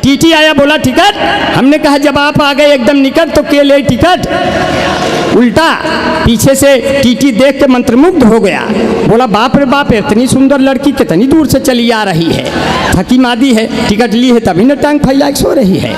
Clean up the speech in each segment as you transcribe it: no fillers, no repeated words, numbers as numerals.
TT आया, बोला ticket. हमने कहा जब आप आ गए एकदम निकट तो के ले टिकट। उल्टा पीछे से टीटी देख के मंत्रमुग्ध हो गया, बोला बाप रे बाप, इतनी सुंदर लड़की कितनी दूर से चली आ रही है, थकी मादी है, टिकट ली है तभी न टांग फैला के सो रही है।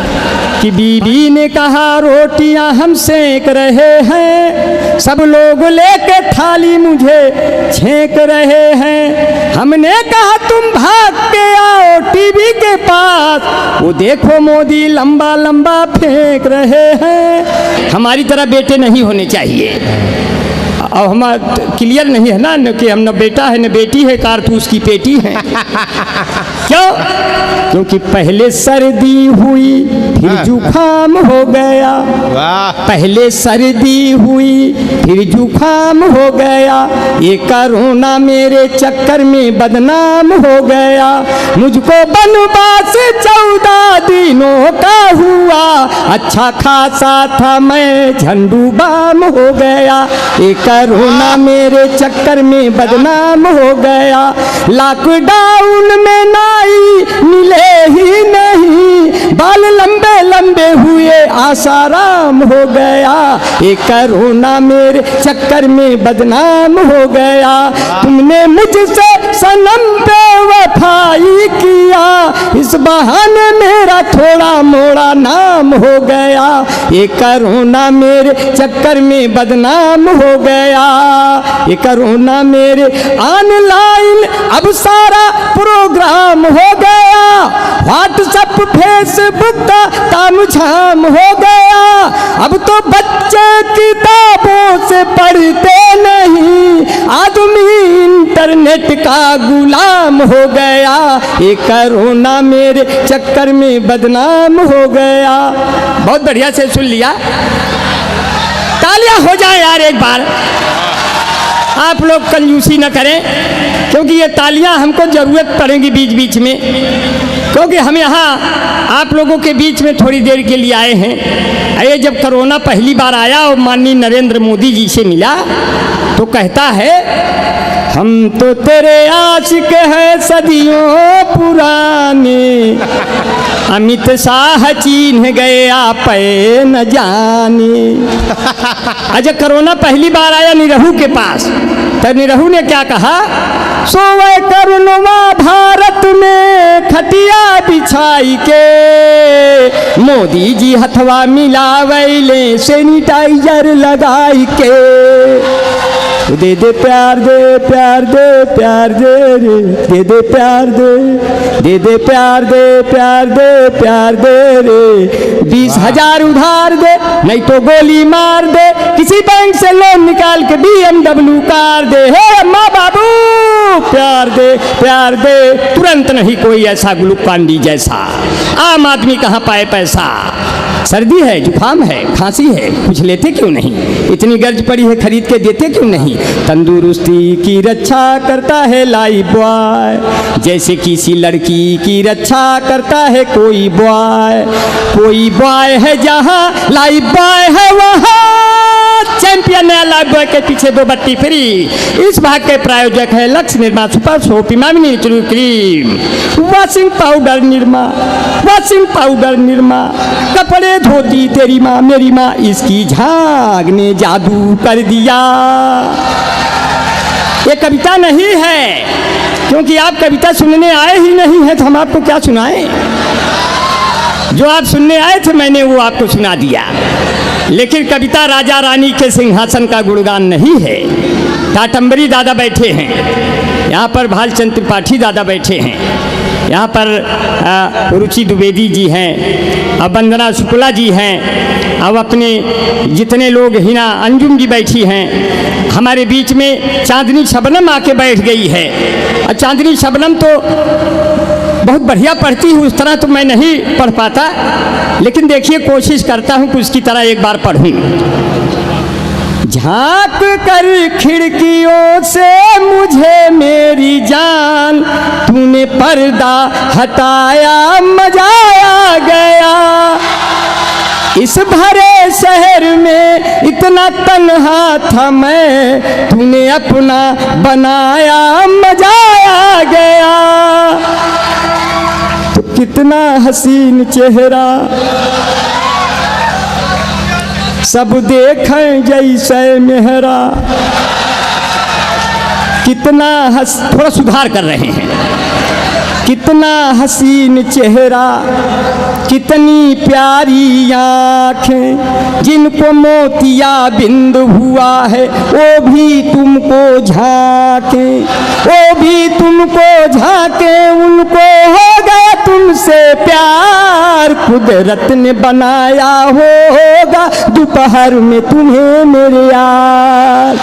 कि बीवी ने कहा रोटियां हम सेक रहे हैं, सब लोग लेके थाली मुझे छेक रहे हैं। हमने कहा तुम भाग के आओ टीवी के पास, वो देखो मोदी लंबा लंबा फेंक रहे हैं। हमारी तरह बेटे नहीं होने चाहिए। और हमारा क्लियर नहीं है ना कि हम न बेटा है न बेटी है, कारतूस की पेटी है। क्यों? क्योंकि पहले सर्दी हुई फिर जुखाम हो गया, पहले सर्दी हुई फिर जुखाम हो गया, ये कोरोना मेरे चक्कर में बदनाम हो गया। मुझको बनवास 14 दिनों का हुआ, अच्छा खासा था मैं झंडू बाम हो गया। एक कोरोना मेरे चक्कर में बदनाम हो गया। लॉकडाउन में नाई मिले ही नहीं, बाल लंबे लंबे हुए आसाराम हो गया। एक कोरोना मेरे चक्कर में बदनाम हो गया। तुमने मुझसे सनम बेवफाई किया, इस बहाने मेरा थोड़ा मोड़ा नाम हो गया। ये कोरोना मेरे चक्कर में बदनाम हो गया। ये कोरोना मेरे ऑनलाइन अब सारा प्रोग्राम हो गया, व्हाट्सएप फेसबुक का तामझाम हो गया। अब तो बच्चे किताबों से पढ़ते नहीं, आदमी इंटरनेट का गुलाम हो गया। ये कोरोना मेरे चक्कर में बदनाम हो गया। बहुत बढ़िया से सुन लिया, तालियां हो जाए यार एक बार। आप लोग कंजूसी न करें, क्योंकि ये तालियां हमको ज़रूरत पड़ेगी बीच बीच में, क्योंकि हम यहाँ आप लोगों के बीच में थोड़ी देर के लिए आए हैं। ये जब कोरोना पहली बार आया और माननीय नरेंद्र मोदी जी से मिला तो कहता है हम तो तेरे आशिक हैं सदियों पुराने, अमित शाह चिन्ह गए आप न जाने। अच्छा, कोरोना पहली बार आया निरहू के पास, तो निरहू ने क्या कहा? सोवे करुणवा भारत में खटिया बिछाई के, मोदी जी हथवा मिलावैले सैनिटाइजर लगाई के। दे दे प्यार दे प्यार दे प्यार दे रे, दे दे प्यार दे, दे दे प्यार दे प्यार दे प्यार दे रे। 20,000 उधार दे, नहीं तो गोली मार दे, किसी बैंक से लोन निकाल के BMW कार दे। हे अम्मा बाबू प्यार दे प्यार दे, तुरंत नहीं कोई ऐसा ग्लूकान-डी जैसा। आम आदमी कहाँ पाए पैसा? सर्दी है, जुकाम है, खांसी है, कुछ लेते क्यों नहीं? इतनी गर्ज पड़ी है, खरीद के देते क्यों नहीं? तंदुरुस्ती की रक्षा करता है लाइफ बॉय, जैसे किसी लड़की की रक्षा करता है कोई बॉय। कोई बॉय है जहाँ लाइफ बॉय है वहाँ चैंपियन है। लाइफ बॉय के पीछे 2 बत्ती फ्री। इस भाग के प्रायोजक है लक्ष्य Nirma super soap, Emami natural cream, washing powder Nirma, washing powder Nirma, कपड़े धोती तेरी माँ मेरी माँ, इसकी झाग ने जादू कर दिया। ये कविता नहीं है, क्योंकि आप कविता सुनने आए ही नहीं हैं, तो हम आपको क्या सुनाएं? जो आप सुनने आए थे मैंने वो आपको सुना दिया। लेकिन कविता राजा रानी के सिंहासन का गुणगान नहीं है। टाटंबरी दादा बैठे हैं यहाँ पर, भालचंद्र त्रिपाठी दादा बैठे हैं यहाँ पर, रुचि द्विवेदी जी हैं, अब वंदना शुक्ला जी हैं, अब अपने जितने लोग हिना अंजुम जी बैठी हैं। हमारे बीच में चांदनी शबनम आके बैठ गई है। और चांदनी शबनम तो बहुत बढ़िया पढ़ती हूँ, उस तरह तो मैं नहीं पढ़ पाता, लेकिन देखिए कोशिश करता हूँ कि उसकी तरह एक बार पढ़ूँ। झांक कर खिड़कियों से मुझे मेरी जान, तूने पर्दा हटाया मजा आ गया। इस भरे शहर में इतना तन्हा था मैं, तूने अपना बनाया मजा आ गया। तो कितना हसीन चेहरा, सब देखें जैसे मेहरा। कितना थोड़ा सुधार कर रहे हैं। कितना हसीन चेहरा, कितनी प्यारी आँखें, जिनको मोतिया बिंद हुआ है वो भी तुमको झांके, वो भी तुमको झांके। उनको हो गया तुमसे प्यार, कुदरत ने बनाया होगा दोपहर में तुम्हें मेरे यार।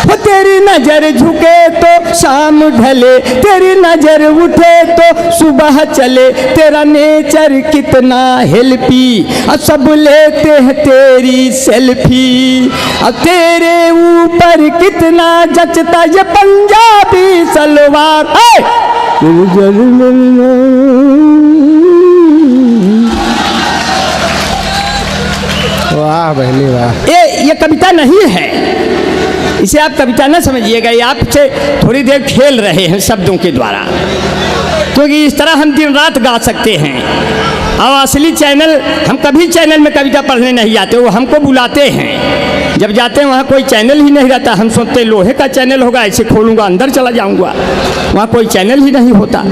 वो तेरी नजर झुके तो शाम ढले, तेरी नजर उठे तो सुबह चले। तेरा नेचर कितना हेल्पी, और सब लेते हैं तेरी सेल्फी। और तेरे ऊपर कितना जचता ये पंजाबी सलवार। वाह बहनी वाह। ये कविता नहीं है, इसे आप कविता न समझिएगा। ये आपसे थोड़ी देर खेल रहे हैं शब्दों के द्वारा, क्योंकि इस तरह हम दिन रात गा सकते हैं। और असली चैनल, हम कभी चैनल में कविता पढ़ने नहीं जाते, वो हमको बुलाते हैं। जब जाते हैं वहाँ कोई चैनल ही नहीं रहता। हम सोचते लोहे का चैनल होगा, ऐसे खोलूँगा अंदर चला जाऊँगा, वहाँ कोई चैनल ही नहीं होता।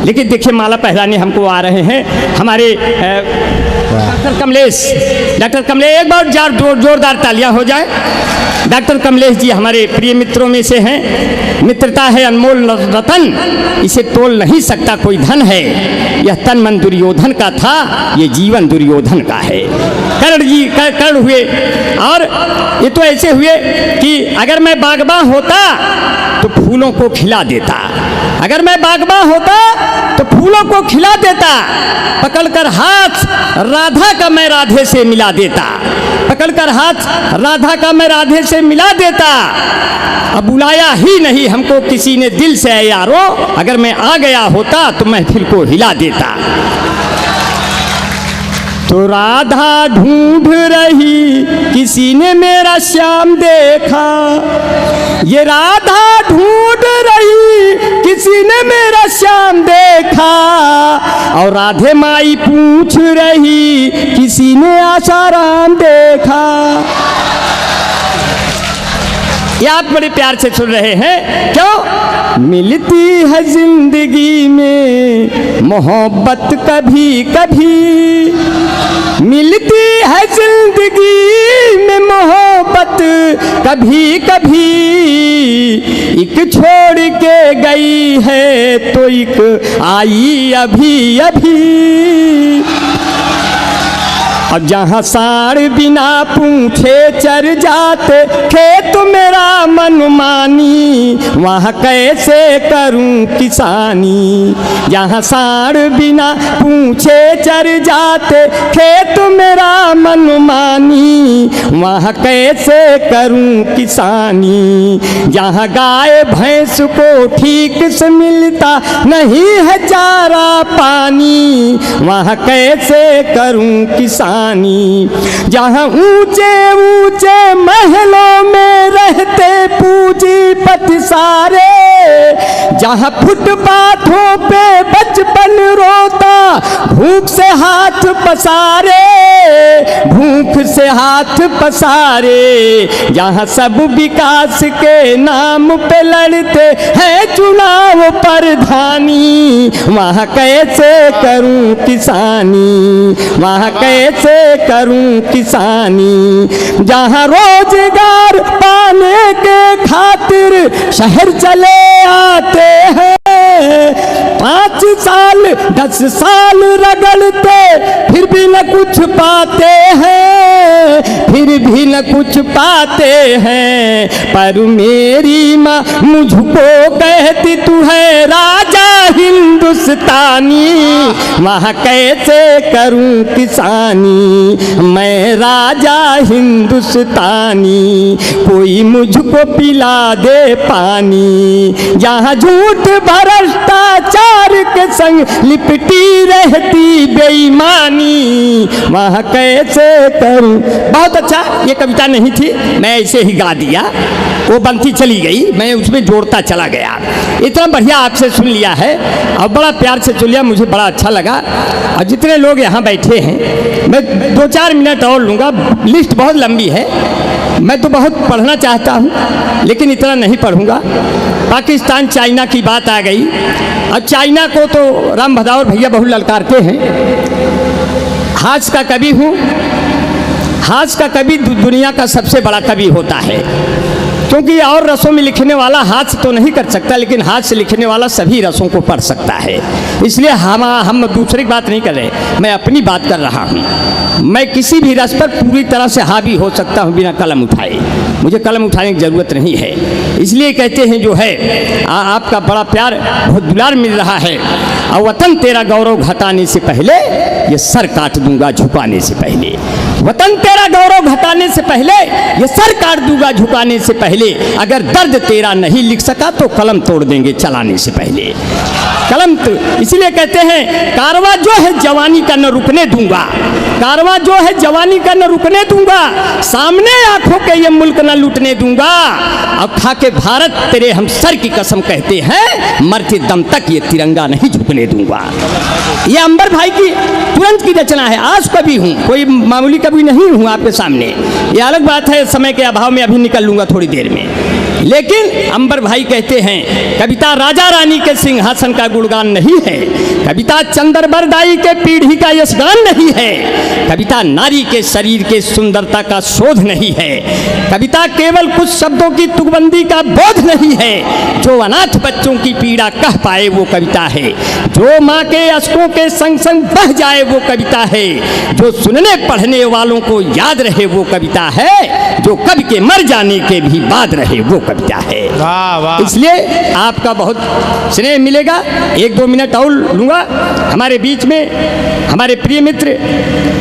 लेकिन देखिए माला पहराने हमको आ रहे हैं हमारे डॉक्टर कमलेश। डॉक्टर कमलेश, एक बार जोरदार तालियां हो जाए। डॉक्टर कमलेश जी हमारे प्रिय मित्रों में से हैं। मित्रता है अनमोल रतन, इसे तोल नहीं सकता कोई धन है। यह तन मन दुर्योधन का था, ये जीवन दुर्योधन का है। कर्ण जी कर्ण हुए, और ये तो ऐसे हुए कि अगर मैं बागबां होता तो फूलों को खिला देता, अगर मैं बागबां होता तो फूलों को खिला देता। पकड़कर हाथ राधा का मैं राधे से मिला देता, पकड़कर हाथ राधा का मैं राधे से मिला देता। अब बुलाया ही नहीं हमको किसी ने दिल से यारो, अगर मैं आ गया होता तो महफिल को हिला देता। तो राधा ढूंढ रही किसी ने मेरा श्याम देखा, ये राधा ढूंढ रही किसी ने मेरा श्याम देखा। और राधे माई पूछ रही किसी ने आसाराम देखा। ये आप बड़े प्यार से सुन रहे हैं। क्यों? मिलती है जिंदगी में मोहब्बत कभी कभी, मिलती है जिंदगी में मोहब्बत कभी कभी। एक छोड़ के गई है तो एक आई अभी अभी। अब जहाँ साड़ बिना पूछे चर जाते खेत मेरा मनमानी, वहाँ कैसे करूं किसानी। जहाँ साड़ बिना पूछे चर जाते खेत मेरा मनमानी, वहाँ कैसे करूं किसानी। जहाँ गाय भैंस को ठीक से मिलता नहीं है चारा पानी, वहाँ कैसे करूं किसानी। जहाँ ऊंचे ऊंचे महलों में रहते पूंजीपति सारे, जहाँ फुटपाथों पे बचपन रोता भूख से हाथ पसारे, भूख से हाथ पसारे। जहाँ सब विकास के नाम पे लड़ते हैं चुनाव प्रधानी, वहाँ कैसे करूं किसानी, वहाँ कैसे करूं किसानी। जहाँ रोजगार पाने के खातिर शहर चले आते हैं, 5 साल 10 साल रगड़ते फिर भी न कुछ पाते हैं, फिर भी न कुछ पाते हैं। पर मेरी माँ मुझको कहती तू है राजा हिंदुस्तानी, वहाँ कैसे करूं किसानी। मैं राजा हिंदुस्तानी, कोई मुझको पिला दे पानी। जहाँ झूठ भ्रष्टाचार के संग लिपटी रहती बेईमानी, वहाँ कैसे करूं। बहुत अच्छा, ये कविता नहीं थी, मैं ऐसे ही गा दिया, वो बनती चली गई, मैं उसमें जोड़ता चला गया। इतना बढ़िया आपसे सुन लिया है और बड़ा प्यार से सुन लिया, मुझे बड़ा अच्छा लगा। और जितने लोग यहाँ बैठे हैं, मैं 2-4 मिनट और लूँगा, लिस्ट बहुत लंबी है, मैं तो बहुत पढ़ना चाहता हूँ लेकिन इतना नहीं पढ़ूँगा। पाकिस्तान चाइना की बात आ गई, और चाइना को तो राम भदावर भैया बहुत ललकारते हैं। हास्य का कवि हूँ, हास्य का कवि दुनिया का सबसे बड़ा कवि होता है, क्योंकि और रसों में लिखने वाला हाथ तो नहीं कर सकता, लेकिन हाथ से लिखने वाला सभी रसों को पढ़ सकता है। इसलिए हम दूसरे की बात नहीं कर रहे, मैं अपनी बात कर रहा हूँ। मैं किसी भी रस पर पूरी तरह से हावी हो सकता हूँ बिना कलम उठाए, मुझे कलम उठाने की ज़रूरत नहीं है। इसलिए कहते हैं जो है आपका बड़ा प्यार, बहुत दुलार मिल रहा है। और वतन तेरा गौरव घटाने से पहले ये सर काट दूंगा झुकाने से पहले। वतन तेरा गौरव घटाने से पहले ये सर काट दूंगा झुकाने से पहले। अगर दर्द तेरा नहीं लिख सका तो कलम तोड़ देंगे चलाने से पहले। कलम तो इसलिए कहते हैं कारवां जो है जवानी का न रुकने दूंगा, कारवां जो है जवानी का न रुकने दूंगा, सामने आंखों के ये मुल्क न लूटने दूंगा। अब खा के भारत तेरे हम सर की कसम कहते हैं, मरते दम तक ये तिरंगा नहीं झुकने दूंगा। ये अंबर भाई की तुरंत की रचना है। आज कवि हूँ, कोई मामूली कवि नहीं हूँ आपके सामने। ये अलग बात है, समय के अभाव में अभी निकल लूँगा थोड़ी देर में। लेकिन अंबर भाई कहते हैं कविता राजा रानी के सिंहासन का गुणगान नहीं है, कविता चंद्रबरदाई के पीढ़ी का यशगान नहीं है, कविता नारी के शरीर के सुंदरता का शोध नहीं है, कविता केवल कुछ शब्दों की तुकबंदी का बोध नहीं है। जो अनाथ बच्चों की पीड़ा कह पाए वो कविता है, जो माँ के अश्कों के संग संग बह जाए वो कविता है, जो सुनने पढ़ने वालों को याद रहे वो कविता है, जो कवि के मर जाने के भी बाद रहे वो कविता है। वाह वाह। इसलिए आपका बहुत स्नेह मिलेगा। 1-2 मिनट और लूँगा। हमारे बीच में हमारे प्रिय मित्र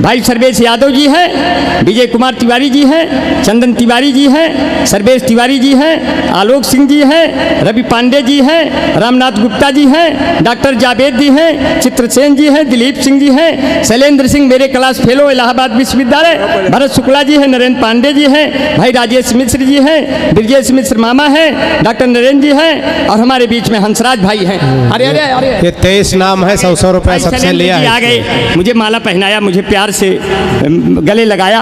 भाई सर्वेश यादव जी हैं, विजय कुमार तिवारी जी हैं, चंदन तिवारी जी हैं, सर्वेश तिवारी जी हैं, आलोक सिंह जी हैं, रवि पांडे जी हैं, रामनाथ गुप्ता जी हैं, डॉक्टर जावेद जी हैं, चित्रसेन जी हैं, दिलीप सिंह जी हैं, शैलेंद्र सिंह मेरे क्लास फेलो इलाहाबाद विश्वविद्यालय, भरत शुक्ला जी हैं, नरेंद्र पांडे जी हैं, भाई राजेश मिश्र जी हैं, ब्रजेश मिश्र मामा हैं, डॉक्टर नरेंद्र जी हैं, और हमारे बीच में हंसराज भाई हैं। अरे अरे अरे ये 23 नाम है, 100 रुपए सबसे लिया है। आ गए, मुझे माला पहनाया, मुझे प्यार से गले लगाया,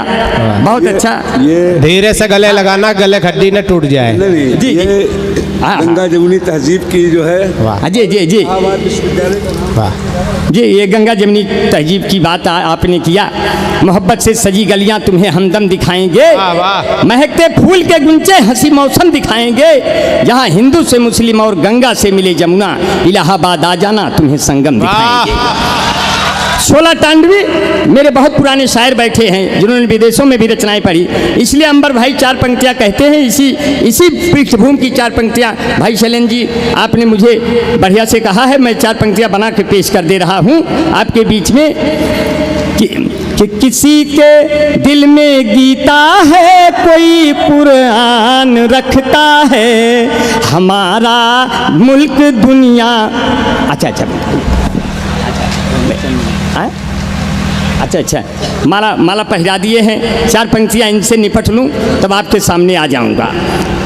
बहुत अच्छा। ये धीरे से गले लगाना, गले खड्डी न टूट जाए। नहीं, जी, ये हाँ, गंगा जमुनी तहजीब की जो है वाह जी जी जी इलाहाबाद विश्वविद्यालय का नाम वाह। जी, ये गंगा जमुनी तहजीब की बात आपने किया। मोहब्बत से सजी गलियां तुम्हें हमदम दिखाएंगे, वाह वाह। महकते फूल के गुंचे हंसी मौसम दिखाएंगे, जहां हिंदू से मुस्लिम और गंगा से मिले जमुना, इलाहाबाद आ जाना तुम्हें संगम दिखाएंगे। 16 तांडवी मेरे बहुत पुराने शायर बैठे हैं जिन्होंने विदेशों में भी रचनाएं पढ़ी, इसलिए अंबर भाई 4 पंक्तियां कहते हैं। इसी पृष्ठभूमि की 4 पंक्तियां भाई शैलेंद्र जी आपने मुझे बढ़िया से कहा है, मैं 4 पंक्तियां बना के पेश कर दे रहा हूं आपके बीच में कि किसी के दिल में गीता है, कोई कुरान रखता है, हमारा मुल्क दुनिया। अच्छा अच्छा, माला पहरा दिए हैं। 4 पंक्तियाँ इनसे निपट लूँ तब आपके सामने आ जाऊँगा।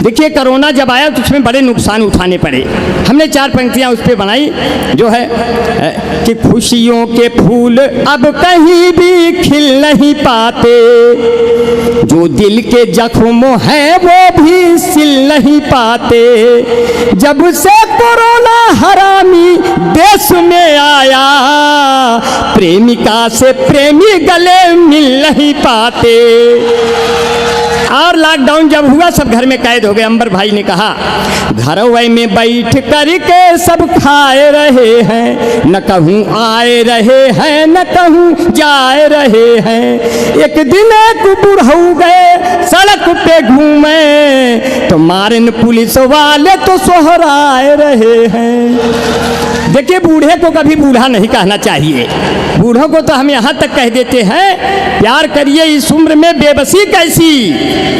देखिए, कोरोना जब आया तो उसमें बड़े नुकसान उठाने पड़े। हमने 4 पंक्तियाँ उस पर बनाई जो है कि खुशियों के फूल अब कहीं भी खिल नहीं पाते, जो दिल के जख्म हैं वो भी सिल नहीं पाते, जब से कोरोना हरामी देश में आया, प्रेमिका से प्रेमी गले मिल नहीं पाते। और लॉकडाउन जब हुआ सब घर में कैद हो गए। अंबर भाई ने कहा घरवै में बैठ करके सब खाए रहे हैं, न कहूँ आए रहे हैं न कहूँ जाए रहे हैं, एक दिन एक बुढ़ऊ गए सड़क पे घूमे, तो मारन पुलिस वाले तो सोहराए रहे हैं। देखिए, बूढ़े को कभी बूढ़ा नहीं कहना चाहिए। बूढ़ों को तो हम यहाँ तक कह देते हैं प्यार करिए इस उम्र में बेबसी कैसी,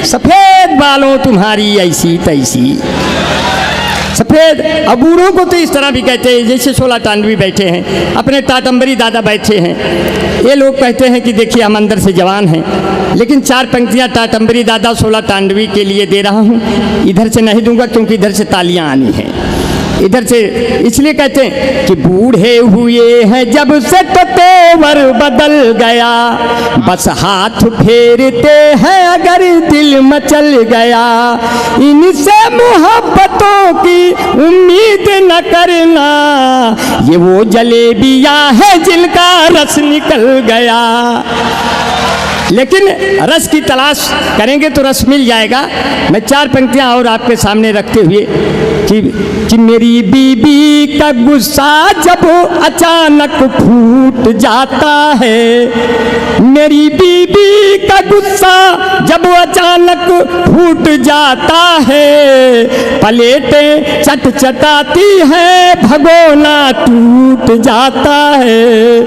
सफ़ेद बालों तुम्हारी ऐसी तैसी। सफ़ेद। अब बूढ़ों को तो इस तरह भी कहते हैं, जैसे 16 तांडवी बैठे हैं, अपने टाटम्बरी दादा बैठे हैं, ये लोग कहते हैं कि देखिए हम अंदर से जवान हैं, लेकिन 4 पंक्तियां टाटंबरी दादा 16 तांडवी के लिए दे रहा हूँ। इधर से नहीं दूंगा क्योंकि इधर से तालियां आनी हैं, इधर से इसलिए कहते हैं कि बूढ़े हुए हैं जब से तो तेवर बदल गया, बस हाथ फेरते हैं अगर दिल मचल गया, इनसे मोहब्बतों की उम्मीद न करना, ये वो जलेबियां हैं जिनका रस निकल गया। लेकिन रस की तलाश करेंगे तो रस मिल जाएगा। मैं 4 पंक्तियां और आपके सामने रखते हुए कि मेरी बीबी का गुस्सा जब अचानक फूट जाता है, मेरी बीबी का गुस्सा जब अचानक फूट जाता है, प्लेटें चटचटाती है भगोना टूट जाता है,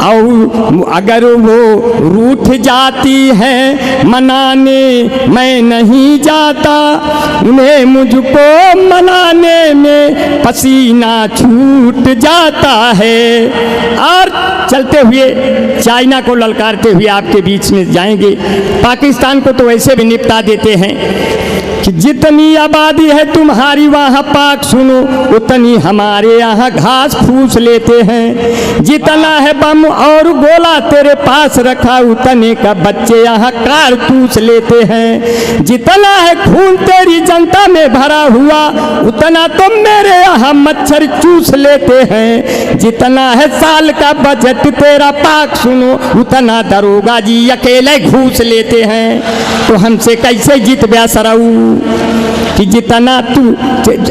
और अगर वो रूठ जाती है मनाने मैं नहीं जाता, उन्हें मुझको मनाने में पसीना छूट जाता है। और चलते हुए चाइना को ललकारते हुए आपके बीच में जाएंगे। पाकिस्तान को तो वैसे भी निपटा देते हैं कि जितनी आबादी है तुम्हारी वहाँ पाक सुनो, उतनी हमारे यहाँ घास फूस लेते हैं, जितना है बम और गोला तेरे पास रखा उतने का बच्चे यहाँ कारतूस लेते हैं, जितना है खून तेरी जनता में भरा हुआ उतना तो मेरे यहाँ मच्छर चूस लेते हैं, जितना है साल का बजट तेरा पाक सुनो उतना दरोगा जी अकेले घूस लेते हैं। तो हमसे कैसे जीत ब्या सराऊ कि जितना तू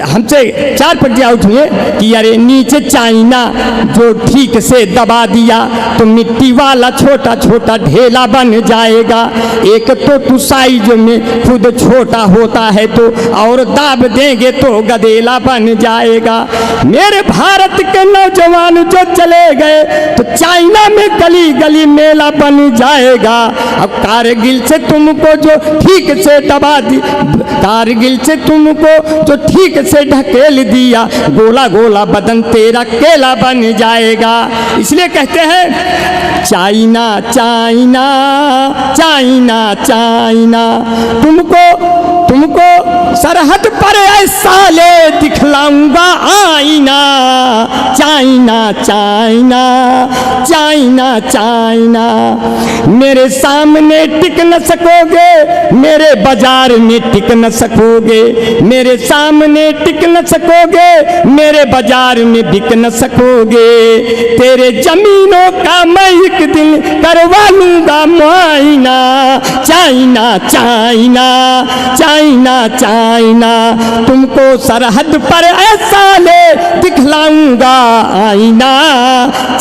हमसे 4 पंक्तियां उठिए कि अरे नीचे चाइना जो ठीक से दबा दिया तो मिट्टी वाला छोटा छोटा ढेला बन जाएगा, एक तो तू साइज में खुद छोटा होता है तो और दाब देंगे तो गदेला बन जाएगा। मेरे भारत के नौजवान जो चले गए तो चाइना में गली गली मेला बन जाएगा। अब कारगिल से तुमको जो ठीक से दबा दी, कारगिल से तुमको जो ठीक से ढकेल दिया, गोला गोला बदन तेरा केला बन जाएगा। इसलिए कहते हैं चाइना चाइना चाइना चाइना, तुमको सरहद पर ऐसा ले दिखलाऊंगा आईना, चाइना चाइना चाइना चाइना, मेरे सामने टिक न सकोगे, मेरे बाजार में टिक न सकोगे, मेरे सामने टिक न सकोगे, मेरे बाजार में बिक न सकोगे, तेरे जमीनों का मैं एक दिन करवा लूंगा मुआयना, चाइना चाइना चाइना चाइना, तुमको सरहद पर ऐसा ले दिखलाऊंगा आईना,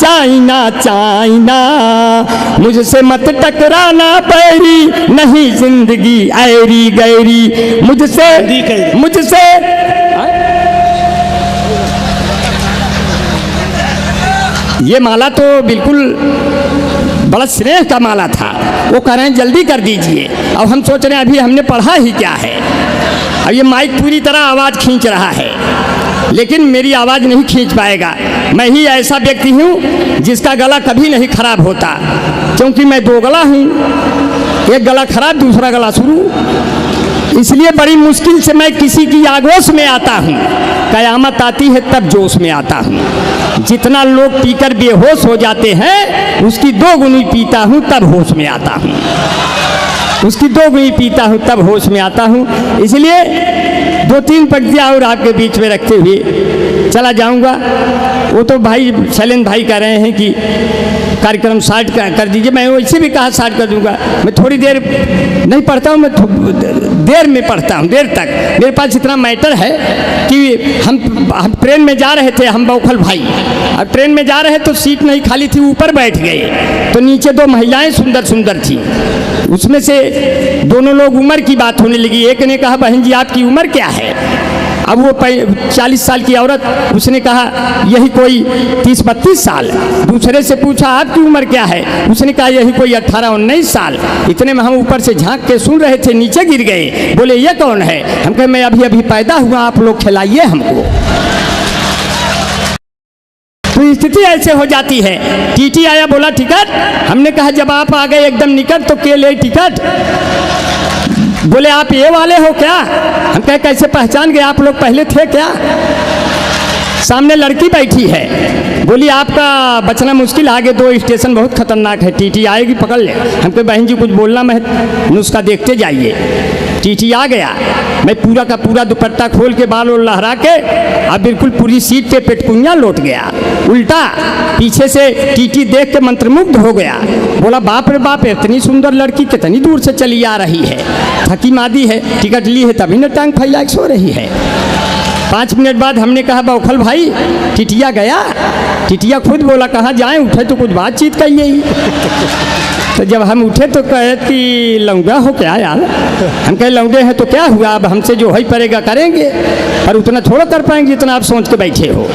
चाइना चाइना, मुझसे मत टकराना बैरी, नहीं जिंदगी ऐरी गैरी, मुझसे ये माला तो बिल्कुल बड़ा स्नेह का माला था। वो कह रहे हैं जल्दी कर दीजिए। अब हम सोच रहे हैं अभी हमने पढ़ा ही क्या है। अब ये माइक पूरी तरह आवाज़ खींच रहा है लेकिन मेरी आवाज़ नहीं खींच पाएगा। मैं ही ऐसा व्यक्ति हूँ जिसका गला कभी नहीं खराब होता, क्योंकि मैं 2 गला हूँ, एक गला खराब दूसरा गला शुरू। इसलिए बड़ी मुश्किल से मैं किसी की आगोश में आता हूँ, कयामत आती है तब जोश में आता हूँ। जितना लोग पीकर बेहोश हो जाते हैं उसकी 2 गुनी पीता हूँ तब होश में आता हूँ, उसकी 2 गुनी पीता हूँ तब होश में आता हूँ। इसलिए 2-3 पंक्तियाँ और आपके बीच में रखते हुए चला जाऊँगा। वो तो भाई शैलेंद्र भाई कह रहे हैं कि कार्यक्रम स्टार्ट कर दीजिए, मैं वैसे भी कहा स्टार्ट कर दूंगा। मैं थोड़ी देर नहीं पढ़ता हूँ, मैं देर में पढ़ता हूँ, देर तक। मेरे पास इतना मैटर है कि हम ट्रेन में जा रहे थे, हम बौखल भाई, अब ट्रेन में जा रहे तो सीट नहीं खाली थी, ऊपर बैठ गए तो नीचे 2 महिलाएं सुंदर सुंदर थी। उसमें से दोनों लोग उम्र की बात होने लगी। एक ने कहा बहन जी आपकी उम्र क्या है? अब वो 40 साल की औरत, उसने कहा यही कोई 30-32 साल। दूसरे से पूछा आपकी उम्र क्या है? उसने कहा यही कोई 18-19 साल। इतने में हम ऊपर से झांक के सुन रहे थे, नीचे गिर गए। बोले ये कौन है? हम कहे मैं अभी अभी पैदा हुआ, आप लोग खिलाइए हमको। तो स्थिति ऐसे हो जाती है। टीटी आया, बोला टिकट। हमने कहा जब आप आ गए एकदम निकट तो के लिए टिकट। बोले आप ये वाले हो क्या? हम कहे कैसे पहचान गए, आप लोग पहले थे क्या? सामने लड़की बैठी है, बोली आपका बचना मुश्किल, आगे 2 स्टेशन बहुत खतरनाक है, टीटी आएगी पकड़ ले। हम कहे बहन जी कुछ बोलना मैं नुस्खा देखते जाइए। टीटी आ गया, मैं पूरा का पूरा दुपट्टा खोल के बाल और लहरा के अब बिल्कुल पूरी सीट पे पेटकुनिया लौट गया। उल्टा पीछे से टीटी देख के मंत्रमुग्ध हो गया। बोला बाप रे बाप, इतनी सुंदर लड़की कितनी दूर से चली आ रही है, थकी मादी है, टिकट ली है तभी न टांग फैला के सो रही है। 5 मिनट बाद हमने कहा बौखल भाई टिटिया गया? टिटिया खुद बोला कहाँ जाएं, उठे तो कुछ बातचीत करिए ही। तो जब हम उठे तो कहे कि लौंगा हो क्या यार? हम कहे लौंडे हैं तो क्या हुआ, अब हमसे जो है पड़ेगा करेंगे, पर उतना थोड़ा कर पाएंगे जितना आप सोच के बैठे हो।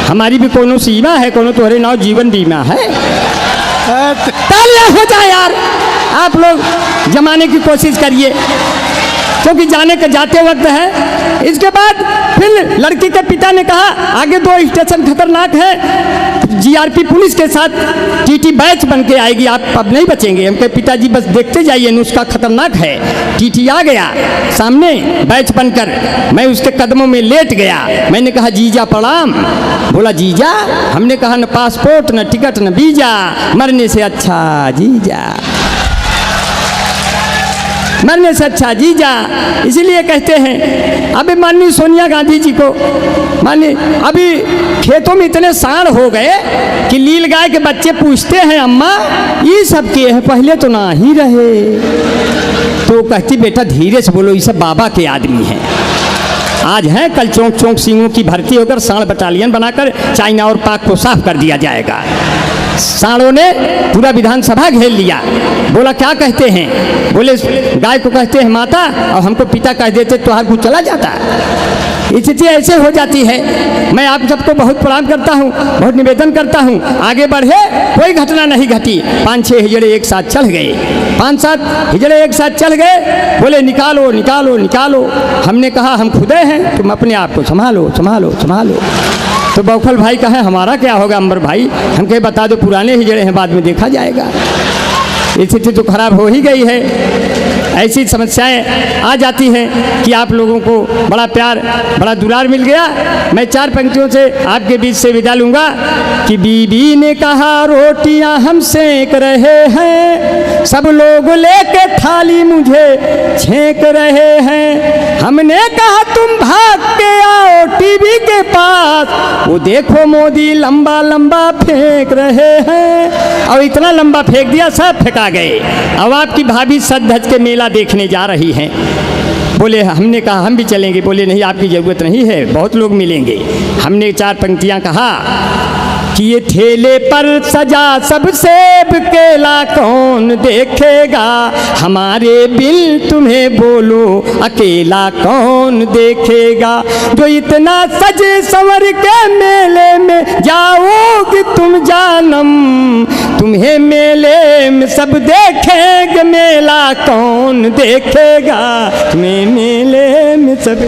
हमारी भी कोनो सीमा है, कोनो तुम्हारे नाव जीवन बीमा है। तालियां हो जाए यार, आप लोग जमाने की कोशिश करिए, क्योंकि जाने के जाते वक्त है। इसके बाद फिर लड़की के पिता ने कहा आगे 2 स्टेशन खतरनाक है, जीआरपी पुलिस के साथ टीटी बैच बन के आएगी, आप अब नहीं बचेंगे। हम कहे पिताजी बस देखते जाइए, नुस्खा खतरनाक है। टीटी आ गया सामने बैच बनकर, मैं उसके कदमों में लेट गया। मैंने कहा जीजा प्रणाम। बोला जीजा? हमने कहा न पासपोर्ट न टिकट न वीजा, मरने से अच्छा जीजा, मरने से अच्छा जीजा। इसीलिए कहते हैं अभी माननीय सोनिया गांधी जी को, माननीय अभी खेतों में इतने सांड हो गए कि लील गाय के बच्चे पूछते हैं अम्मा ये सब के है, पहले तो ना ही रहे। तो कहती बेटा धीरे से बोलो, ये सब बाबा के आदमी हैं, आज हैं कल चौंक चौंक सिंहों की भर्ती होकर सांड बटालियन बनाकर चाइना और पाक को साफ कर दिया जाएगा। सांडों ने पूरा विधानसभा घेर लिया। बोला क्या कहते हैं? बोले गाय को कहते हैं माता और हमको पिता कह देते तो हर कुछ चला जाता। स्थिति ऐसे हो जाती है। मैं आप सबको बहुत प्रणाम करता हूँ, बहुत निवेदन करता हूँ, आगे बढ़े, कोई घटना नहीं घटी। 5-6 हिजड़े एक साथ चल गए, 5-7 हिजड़े एक साथ चल गए। बोले निकालो निकालो निकालो। हमने कहा हम खुदे हैं, तुम अपने आप को संभालो संभालो संभालो। तो बौखल भाई कहे हमारा क्या होगा अंबर भाई? हम कहे बता दो पुराने हिजड़े हैं, बाद में देखा जाएगा। स्थिति तो खराब हो ही गई है। ऐसी समस्याएं आ जाती हैं कि आप लोगों को बड़ा प्यार बड़ा दुलार मिल गया। मैं 4 पंक्तियों से आपके बीच से विदा लूँगा कि बीबी ने कहा रोटियां हम सेक रहे हैं, सब लोग लेके थाली मुझे छेक रहे हैं। हमने कहा तुम भाग के आओ टीवी के पास, वो देखो मोदी लंबा लंबा फेंक रहे हैं। और इतना लंबा फेंक दिया सब फेंका गए। अब आपकी भाभी सज धज के मेला देखने जा रही हैं। बोले हमने कहा हम भी चलेंगे। बोले नहीं आपकी ज़रूरत नहीं है, बहुत लोग मिलेंगे। हमने 4 पंक्तियां कहा कि ये ठेले पर सजा सब सेब केला कौन देखेगा, हमारे बिल तुम्हें बोलो अकेला कौन देखेगा। जो इतना सजे संवर के मेले में जाओगे तुम जानम, तुम्हें मेले में सब देखेंगे, मेला कौन देखेगा, तुम्हें मेले में सब